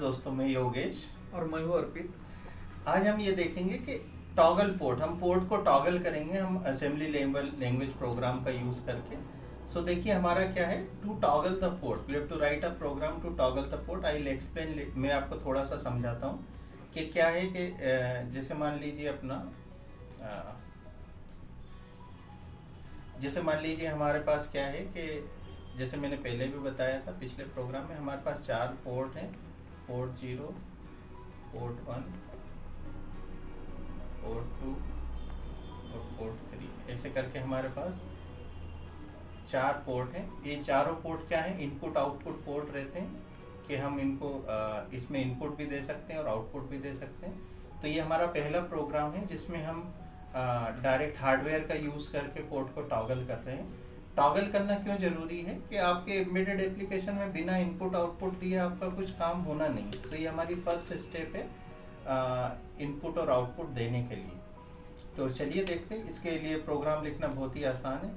दोस्तों, मैं योगेश और मैं हूँ अर्पित। आज हम ये देखेंगे कि टॉगल पोर्ट, हम पोर्ट को टॉगल करेंगे हम असेंबली लैंग्वेज प्रोग्राम का यूज़ करके। सो देखिए हमारा क्या है, to toggle the port we have to write a program to toggle the port. I will explain, मैं आपको थोड़ा सा समझाता हूँ कि क्या है कि जैसे मान लीजिए अपना जैसे मान लीजिए हमारे पास क्या है कि जैसे मैंने पहले भी बताया था पिछले प्रोग्राम में, हमारे पास 4 पोर्ट हैं, पोर्ट 0, पोर्ट 1, पोर्ट 2 और पोर्ट 3, ऐसे करके हमारे पास 4 पोर्ट हैं। ये चारों पोर्ट क्या है, इनपुट आउटपुट पोर्ट रहते हैं कि हम इनको इसमें इनपुट भी दे सकते हैं और आउटपुट भी दे सकते हैं। तो ये हमारा पहला प्रोग्राम है जिसमें हम डायरेक्ट हार्डवेयर का यूज़ करके पोर्ट को टॉगल कर रहे हैं। टॉगल करना क्यों ज़रूरी है कि आपके एम्बेडेड एप्लीकेशन में बिना इनपुट आउटपुट दिए आपका कुछ काम होना नहीं। तो ये हमारी फर्स्ट स्टेप है इनपुट और आउटपुट देने के लिए। तो चलिए देखते हैं। इसके लिए प्रोग्राम लिखना बहुत ही आसान है।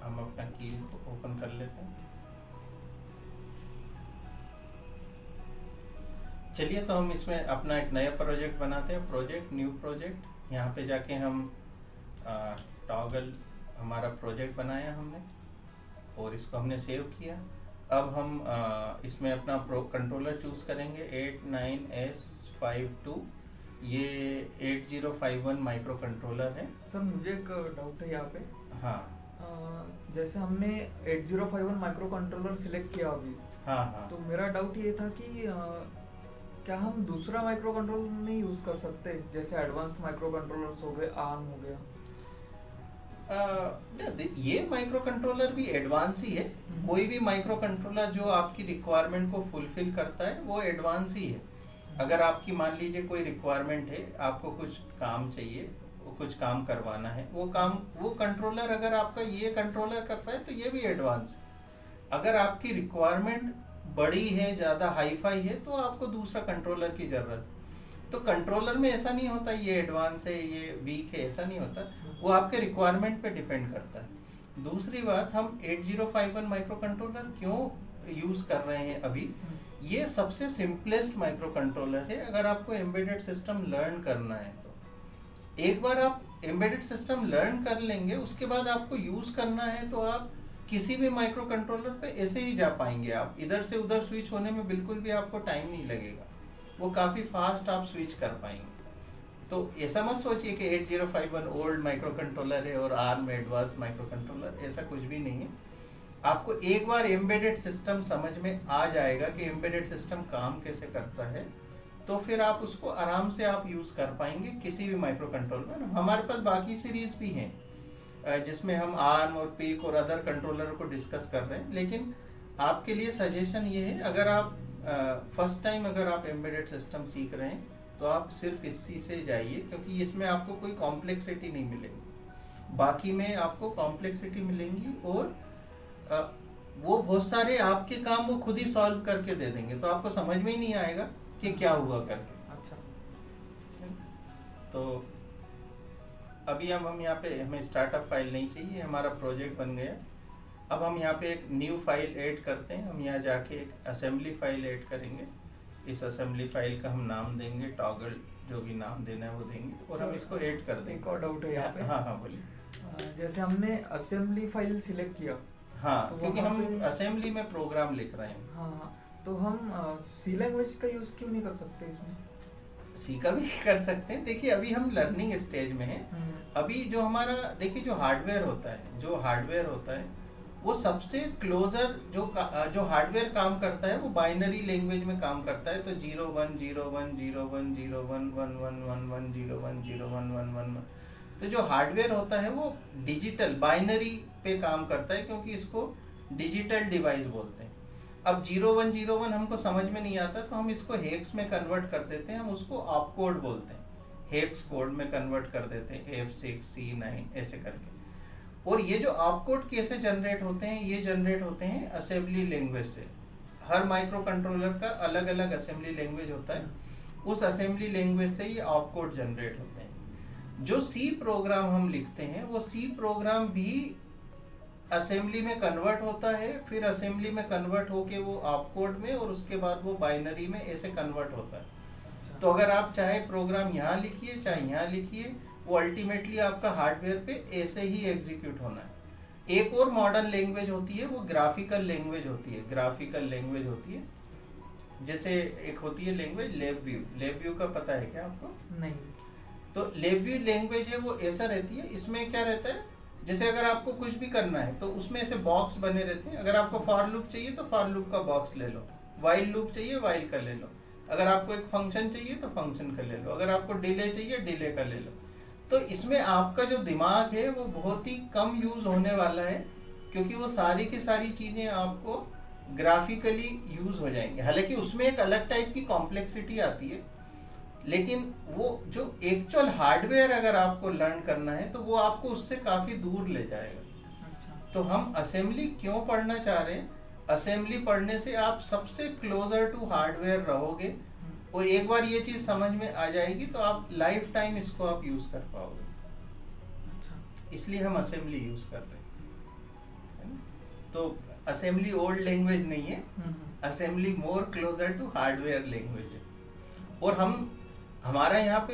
हम अपना की को ओपन कर लेते हैं। चलिए तो हम इसमें अपना एक नया प्रोजेक्ट बनाते हैं। प्रोजेक्ट, न्यू प्रोजेक्ट, यहाँ पे जाके हम टॉगल हमारा प्रोजेक्ट बनाया हमने और इसको हमने सेव किया। अब हम इसमें अपना कंट्रोलर चूज़ करेंगे 89S52। ये 8051 माइक्रो कंट्रोलर है। सर मुझे एक डाउट है यहाँ पे। हाँ जैसे हमने 8051 माइक्रो कंट्रोलर सिलेक्ट किया अभी। हाँ तो मेरा डाउट ये था कि क्या हम दूसरा माइक्रो कंट्रोलर नहीं यूज़ कर सकते, जैसे एडवांस्ड माइक्रो कंट्रोलर्स हो गए, आर्म हो गया। ये माइक्रो कंट्रोलर भी एडवांस ही है। कोई भी माइक्रो कंट्रोलर जो आपकी रिक्वायरमेंट को फुलफिल करता है वो एडवांस ही है। अगर आपकी मान लीजिए कोई रिक्वायरमेंट है, आपको कुछ काम चाहिए, कुछ काम करवाना है, वो कंट्रोलर अगर आपका ये कंट्रोलर कर रहा है तो ये भी एडवांस है। अगर आपकी रिक्वायरमेंट बड़ी है, ज़्यादा हाईफाई है, तो आपको दूसरा कंट्रोलर की ज़रूरत है। तो कंट्रोलर में ऐसा नहीं होता ये एडवांस है ये वीक है, ऐसा नहीं होता। वो आपके रिक्वायरमेंट पे डिपेंड करता है। दूसरी बात, हम 8051 माइक्रो कंट्रोलर क्यों यूज़ कर रहे हैं अभी, ये सबसे सिंपलेस्ट माइक्रो कंट्रोलर है। अगर आपको एम्बेडेड सिस्टम लर्न करना है तो एक बार आप एम्बेडेड सिस्टम लर्न कर लेंगे, उसके बाद आपको यूज़ करना है तो आप किसी भी माइक्रो कंट्रोलर पे ऐसे ही जा पाएंगे। आप इधर से उधर स्विच होने में बिल्कुल भी आपको टाइम नहीं लगेगा, वो काफ़ी फास्ट आप स्विच कर पाएंगे। तो ऐसा मत सोचिए कि 8051 ओल्ड माइक्रो कंट्रोलर है और आर्म एडवांस माइक्रो कंट्रोलर, ऐसा कुछ भी नहीं है। आपको एक बार एम्बेडेड सिस्टम समझ में आ जाएगा कि एम्बेडेड सिस्टम काम कैसे करता है, तो फिर आप उसको आराम से आप यूज़ कर पाएंगे किसी भी माइक्रो कंट्रोलर में। हमारे पास बाकी सीरीज भी हैं जिसमें हम आर्म और पीक और अदर कंट्रोलर को डिस्कस कर रहे हैं, लेकिन आपके लिए सजेशन ये है, अगर आप फर्स्ट टाइम अगर आप एम्बेडेड सिस्टम सीख रहे हैं तो आप सिर्फ इसी से जाइए, क्योंकि इसमें आपको कोई कॉम्प्लेक्सिटी नहीं मिलेगी। बाकी में आपको कॉम्प्लेक्सिटी मिलेंगी और वो बहुत सारे आपके काम वो खुद ही सॉल्व करके दे देंगे, तो आपको समझ में ही नहीं आएगा कि क्या हुआ करके। अच्छा। तो अभी हम यहाँ पे, हमें स्टार्टअप फाइल नहीं चाहिए, हमारा प्रोजेक्ट बन गया। अब हम यहाँ पे एक न्यू फाइल ऐड करते हैं। हम यहाँ जाके एक असेंबली फाइल ऐड करेंगे। इस असेंबली फाइल का हम नाम देंगे टॉगल, जो भी नाम देना है वो देंगे और हम इसको ऐड कर देंगे। एक और डाउट है यहाँ पे। हाँ बोलिए। जैसे हमने असेंबली फाइल सिलेक्ट किया, हाँ, तो क्योंकि हम असेंबली में प्रोग्राम लिख रहे हैं। हाँ, तो हम सी लैंग्वेज का यूज़ क्यों नहीं कर सकते इसमें? सी का भी कर सकते हैं। देखिए अभी हम लर्निंग स्टेज में हैं। अभी जो हमारा देखिए जो हार्डवेयर होता है वो सबसे क्लोजर जो हार्डवेयर काम करता है वो बाइनरी लैंग्वेज में काम करता है। तो 010101111101010111, तो जो हार्डवेयर होता है वो डिजिटल बाइनरी पे काम करता है, क्योंकि इसको डिजिटल डिवाइस बोलते हैं। अब 0101 हमको समझ में नहीं आता तो हम इसको हेक्स में कन्वर्ट कर देते हैं, हम उसको ऑपकोड बोलते हैं, हेक्स कोड में कन्वर्ट कर देते हैं, F6 C9 ऐसे करके। और ये जो ऑपकोड कैसे जनरेट होते हैं, ये जनरेट होते हैं असेंबली लैंग्वेज से। हर माइक्रो कंट्रोलर का अलग अलग असेंबली लैंग्वेज होता है, उस असेंबली लैंग्वेज से ये ऑपकोड जनरेट होते हैं। जो सी प्रोग्राम हम लिखते हैं वो सी प्रोग्राम भी असेंबली में कन्वर्ट होता है, फिर असेंबली में कन्वर्ट होके वो ऑपकोड में और उसके बाद वो बाइनरी में ऐसे कन्वर्ट होता है। अच्छा। तो अगर आप चाहे प्रोग्राम यहाँ लिखिए चाहे यहाँ लिखिए, वो अल्टीमेटली आपका हार्डवेयर पे ऐसे ही एग्जीक्यूट होना है। एक और मॉडर्न लैंग्वेज होती है, वो ग्राफिकल लैंग्वेज होती है। ग्राफिकल लैंग्वेज होती है, जैसे एक होती है लैंग्वेज लेबव्यू। लेबव्यू का पता है क्या आपको? नहीं। तो लेबव्यू लैंग्वेज है, वो ऐसा रहती है। इसमें क्या रहता है, जैसे अगर आपको कुछ भी करना है तो उसमें ऐसे बॉक्स बने रहते हैं। अगर आपको फॉर लूप चाहिए तो फॉर लूप का बॉक्स ले लो, वाइल लूप चाहिए वाइल का ले लो, अगर आपको एक फंक्शन चाहिए तो फंक्शन का ले लो, अगर आपको डिले चाहिए डिले का ले लो। तो इसमें आपका जो दिमाग है वो बहुत ही कम यूज होने वाला है, क्योंकि वो सारी की सारी चीजें आपको ग्राफिकली यूज हो जाएंगे। हालांकि उसमें एक अलग टाइप की कॉम्प्लेक्सिटी आती है, लेकिन वो जो एक्चुअल हार्डवेयर अगर आपको लर्न करना है तो वो आपको उससे काफी दूर ले जाएगा। अच्छा। तो हम असेंबली क्यों पढ़ना चाह रहे हैं? असेंबली पढ़ने से आप सबसे क्लोजर टू हार्डवेयर रहोगे, और एक बार ये चीज समझ में आ जाएगी तो आप लाइफ टाइम इसको आप यूज कर पाओगे। अच्छा। इसलिए हम असेंबली यूज कर रहे हैं, है ना? तो असेंबली ओल्ड लैंग्वेज नहीं है, assembly more closer to hardware language है। और हमारा यहाँ पे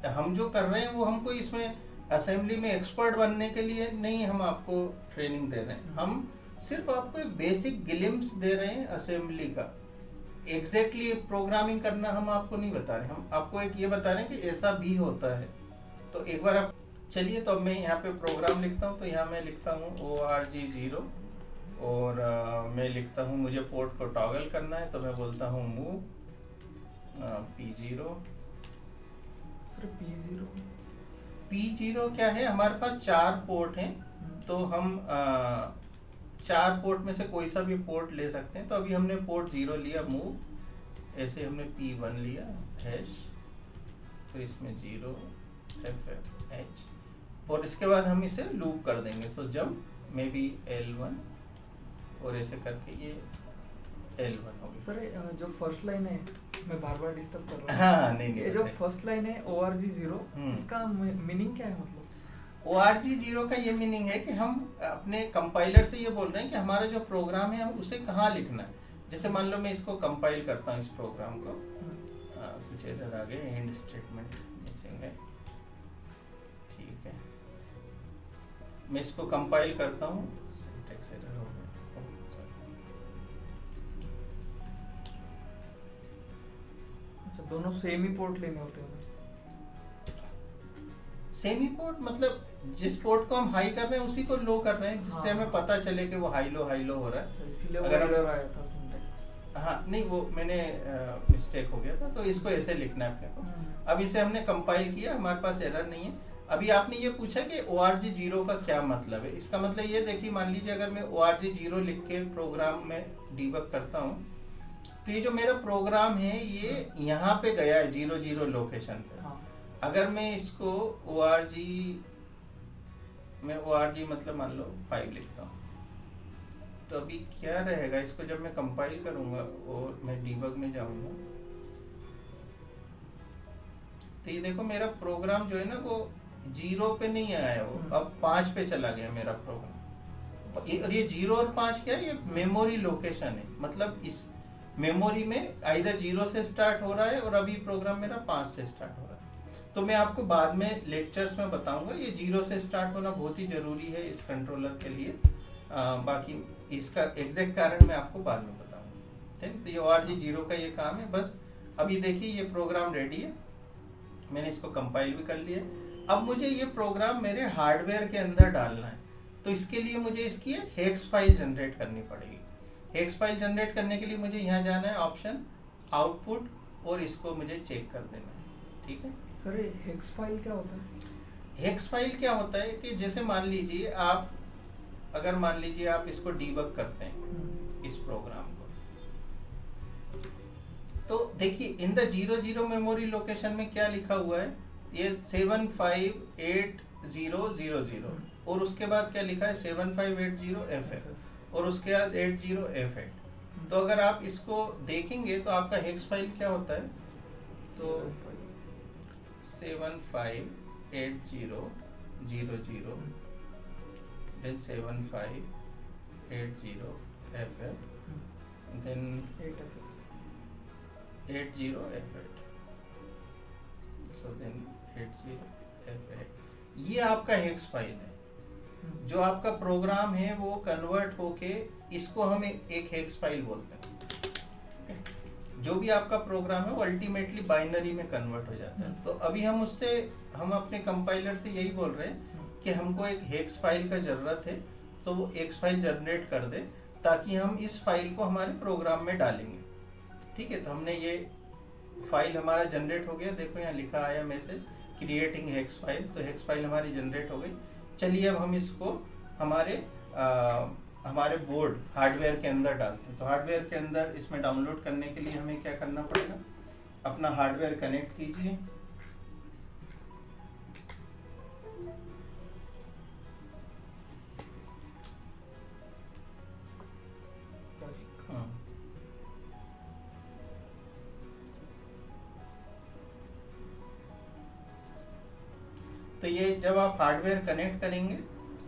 हम जो कर रहे हैं वो हमको इसमें असेंबली में एक्सपर्ट बनने के लिए नहीं हम आपको ट्रेनिंग दे रहे हैं। हम सिर्फ आपको एक बेसिक ग्लिम्प्स दे रहे हैं असेंबली का। एग्जैक्टली प्रोग्रामिंग करना हम आपको नहीं बता रहे, हम आपको एक ये बता रहे हैं कि ऐसा भी होता है। तो एक बार आप चलिए, तो अब मैं यहाँ पे प्रोग्राम लिखता हूँ। तो यहाँ मैं लिखता हूँ ORG0, और मैं लिखता हूँ मुझे पोर्ट को टॉगल करना है, तो मैं बोलता हूँ मूव P0। P0 P0 क्या है, हमारे पास 4 पोर्ट हैं, तो हम 4 पोर्ट में से कोई सा भी पोर्ट ले सकते हैं। तो अभी हमने पोर्ट 0 लिया, मूव, ऐसे हमने P1 लिया हैश, तो इसमें 0 FFH, और इसके बाद हम इसे लूप कर देंगे। तो जब मे बी L1, और ऐसे करके ये L1 होगी। सर जो फर्स्ट लाइन है, मैं बार बार डिस्टर्ब कर रहा हूँ। हाँ नहीं ये जो फर्स्ट लाइन है ORG0, इसका मीनिंग क्या है? मतलब ORG0 का ये मीनिंग है कि हम अपने कंपाइलर से ये बोल रहे हैं कि हमारा जो प्रोग्राम है हम उसे कहाँ लिखना है। जैसे मान लो मैं इसको कंपाइल करता हूँ, इस प्रोग्राम को, कुछ इधर आगे एंड स्टेटमेंट मिसिंग है, ठीक है, मैं इसको कंपाइल करता हूँ। सिंटैक्स एरर हो गया, अच्छा, दोनों सेम ही पोर्ट लेने होते हैं? सेमी पोर्ट मतलब जिस पोर्ट को हम हाई कर रहे हैं उसी को लो कर रहे हैं, जिससे हाँ। हमें पता चले कि वो हाई लो हो रहा है। इसीलिए अगर वो एरर आया था सिंटैक्स। हाँ नहीं, वो मैंने मिस्टेक हो गया था, तो इसको ऐसे लिखना है अपने को। अब इसे हमने कंपाइल किया, हमारे पास एरर नहीं है। अभी आपने ये पूछा कि ORG0 का क्या मतलब है। इसका मतलब ये देखिए, मान लीजिए अगर मैं ORG0 लिख के प्रोग्राम में डीबग करता हूँ, तो ये जो मेरा प्रोग्राम है ये यहाँ पे गया है 00 लोकेशन पे। हाँ। अगर मैं इसको ORG मतलब मान लो 5 लिखता हूँ, तो अभी क्या रहेगा, इसको जब मैं कंपाइल करूंगा और मैं डीबग में जाऊंगा, तो ये देखो मेरा प्रोग्राम जो है ना वो 0 पे नहीं आया, वो अब 5 पे चला गया मेरा प्रोग्राम। और ये 0 और 5 क्या है, ये मेमोरी लोकेशन है। मतलब इस मेमोरी में आइदर 0 से स्टार्ट हो रहा है और अभी प्रोग्राम मेरा 5 से स्टार्ट हो रहा है। तो मैं आपको बाद में लेक्चर्स में बताऊंगा, ये 0 से स्टार्ट होना बहुत ही जरूरी है इस कंट्रोलर के लिए। बाकी इसका एग्जैक्ट कारण मैं आपको बाद में बताऊंगा, ठीक। तो ये ORG0 का ये काम है बस। अभी देखिए ये प्रोग्राम रेडी है, मैंने इसको कंपाइल भी कर लिया। अब मुझे ये प्रोग्राम मेरे हार्डवेयर के अंदर डालना है, तो इसके लिए मुझे इसकी एक हेक्स फाइल जनरेट करनी पड़ेगी। हेक्स फाइल जनरेट करने के लिए मुझे यहाँ जाना है, ऑप्शन आउटपुट, और इसको मुझे चेक कर देना है, ठीक है। सर ये हेक्स फाइल क्या होता है? हेक्स फाइल क्या होता है कि जैसे मान लीजिए आप, अगर मान लीजिए आप इसको डीबग करते हैं इस प्रोग्राम को, तो देखिए इन द 00 मेमोरी लोकेशन में क्या लिखा हुआ है, ये 758000, और उसके बाद क्या लिखा है 7580FF, और उसके बाद 80F8। तो अगर आप इसको देखेंगे तो आपका हेक्स फाइल क्या होता है, तो 758000 then 7580FF, then 80FF, so then 80FF, ये आपका हेक्स फाइल है। जो आपका प्रोग्राम है वो कन्वर्ट होके इसको हम एक हेक्स फाइल बोलते हैं। जो भी आपका प्रोग्राम है वो अल्टीमेटली बाइनरी में कन्वर्ट हो जाता है। तो अभी हम अपने कंपाइलर से यही बोल रहे हैं कि हमको एक हेक्स फाइल का ज़रूरत है, तो वो हेक्स फाइल जनरेट कर दे ताकि हम इस फाइल को हमारे प्रोग्राम में डालेंगे। ठीक है, तो हमने ये फाइल हमारा जनरेट हो गया। देखो यहाँ लिखा आया मैसेज क्रिएटिंग हेक्स फाइल, तो हेक्स फाइल हमारी जनरेट हो गई। चलिए अब हम इसको हमारे बोर्ड हार्डवेयर के अंदर डालते हैं। तो हार्डवेयर के अंदर इसमें डाउनलोड करने के लिए हमें क्या करना पड़ेगा, अपना हार्डवेयर कनेक्ट कीजिए। तो ये जब आप हार्डवेयर कनेक्ट करेंगे,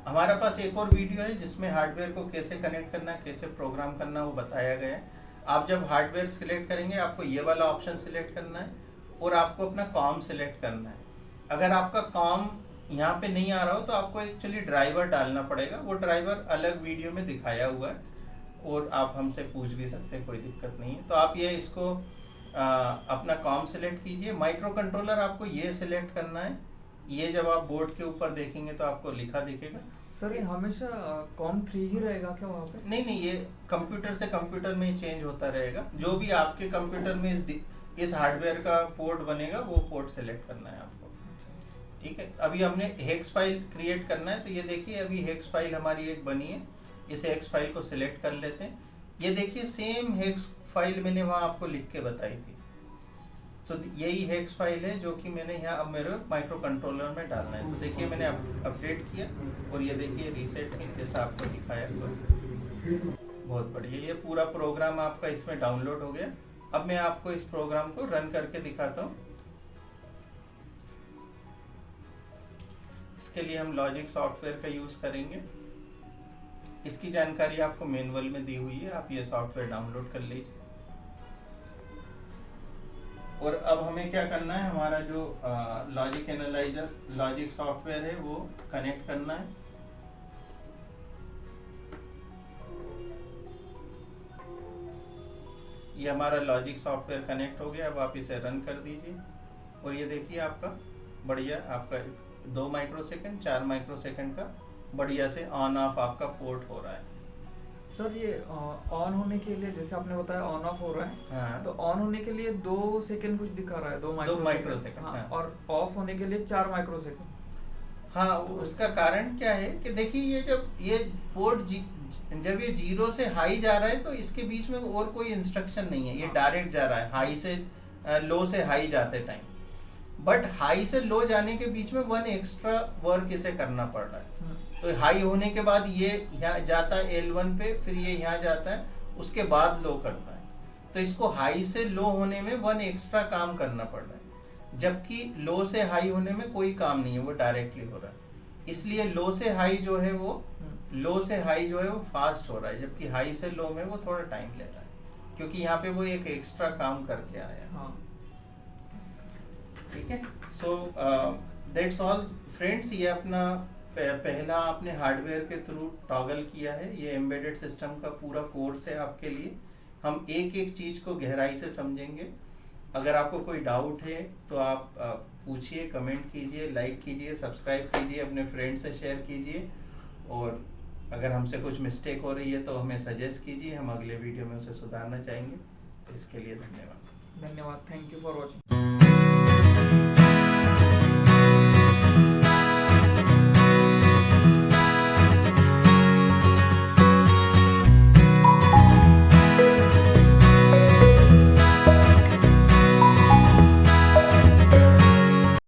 हमारे पास एक और वीडियो है जिसमें हार्डवेयर को कैसे कनेक्ट करना, कैसे प्रोग्राम करना वो बताया गया है। आप जब हार्डवेयर सिलेक्ट करेंगे आपको ये वाला ऑप्शन सिलेक्ट करना है और आपको अपना कॉम सिलेक्ट करना है। अगर आपका कॉम यहाँ पे नहीं आ रहा हो तो आपको एक्चुअली ड्राइवर डालना पड़ेगा। वो ड्राइवर अलग वीडियो में दिखाया हुआ है और आप हमसे पूछ भी सकते हैं, कोई दिक्कत नहीं है। तो आप ये इसको अपना कॉम सिलेक्ट कीजिए। माइक्रो कंट्रोलर आपको ये सिलेक्ट करना है। ये जब आप बोर्ड के ऊपर देखेंगे तो आपको लिखा दिखेगा। सर ये हमेशा COM3 ही रहेगा क्या वहाँ पे? नहीं, ये कंप्यूटर से कंप्यूटर में चेंज होता रहेगा। जो भी आपके कंप्यूटर में इस हार्डवेयर का पोर्ट बनेगा वो पोर्ट सेलेक्ट करना है आपको। ठीक है, अभी हमने हेक्स फाइल क्रिएट करना है। तो ये देखिए अभी हेक्स फाइल हमारी एक बनी है। इस हेक्स फाइल को सिलेक्ट कर लेते हैं। ये देखिए सेम हेक्स फाइल मैंने वहाँ आपको लिख के बताई थी। तो यही हेक्स फाइल है जो कि मैंने यहाँ अब मेरे माइक्रो कंट्रोलर में डालना है। तो देखिए मैंने अपडेट किया और ये देखिए रीसेट की जैसा आपको दिखाया हुआ। बहुत बढ़िया, ये पूरा प्रोग्राम आपका इसमें डाउनलोड हो गया। अब मैं आपको इस प्रोग्राम को रन करके दिखाता हूँ। इसके लिए हम लॉजिक सॉफ्टवेयर का यूज़ करेंगे। इसकी जानकारी आपको मैनुअल में दी हुई है, आप ये सॉफ्टवेयर डाउनलोड कर लीजिए। और अब हमें क्या करना है, हमारा जो लॉजिक एनालाइजर लॉजिक सॉफ्टवेयर है वो कनेक्ट करना है। ये हमारा लॉजिक सॉफ्टवेयर कनेक्ट हो गया। अब आप इसे रन कर दीजिए और ये देखिए आपका बढ़िया, आपका 2 माइक्रोसेकंड 4 माइक्रोसेकंड का बढ़िया से ऑन ऑफ आपका पोर्ट हो रहा है। सर ये ऑन होने के लिए जैसे आपने बताया ऑन ऑफ हो रहा है। हाँ। तो ऑन होने के लिए 2 सेकंड कुछ दिखा रहा है, 2 माइक्रोसेकंड। हाँ। हाँ। और ऑफ होने के लिए 4 माइक्रोसेकंड। हाँ, उसका कारण क्या है कि देखिए ये जब ये पोर्ट जब ये 0 से हाई जा रहा है तो इसके बीच में और कोई इंस्ट्रक्शन नहीं है, ये डायरेक्ट जा रहा है हाई से लो से हाई जाते टाइम। बट हाई से लो जाने के बीच में 1 एक्स्ट्रा वर्क इसे करना पड़ रहा है। तो हाई होने के बाद ये यहाँ जाता है L1 पे, फिर ये यहाँ जाता है, उसके बाद लो करता है। तो इसको हाई से लो होने में 1 एक्स्ट्रा काम करना पड़ रहा है, जबकि लो से हाई होने में कोई काम नहीं है, वो डायरेक्टली हो रहा है। इसलिए लो से हाई जो है वो फास्ट हो रहा है, जबकि हाई से लो में वो थोड़ा टाइम ले रहा है, क्योंकि यहाँ पे वो एक एक्स्ट्रा काम करके आया। हाँ। ठीक है, सो दैट्स ऑल फ्रेंड्स। ये अपना पहला आपने हार्डवेयर के थ्रू टॉगल किया है। ये एम्बेडेड सिस्टम का पूरा कोर्स है आपके लिए। हम एक एक चीज़ को गहराई से समझेंगे। अगर आपको कोई डाउट है तो आप पूछिए, कमेंट कीजिए, लाइक कीजिए, सब्सक्राइब कीजिए, अपने फ्रेंड से शेयर कीजिए। और अगर हमसे कुछ मिस्टेक हो रही है तो हमें सजेस्ट कीजिए, हम अगले वीडियो में उसे सुधारना चाहेंगे। तो इसके लिए धन्यवाद। Thank you for watching.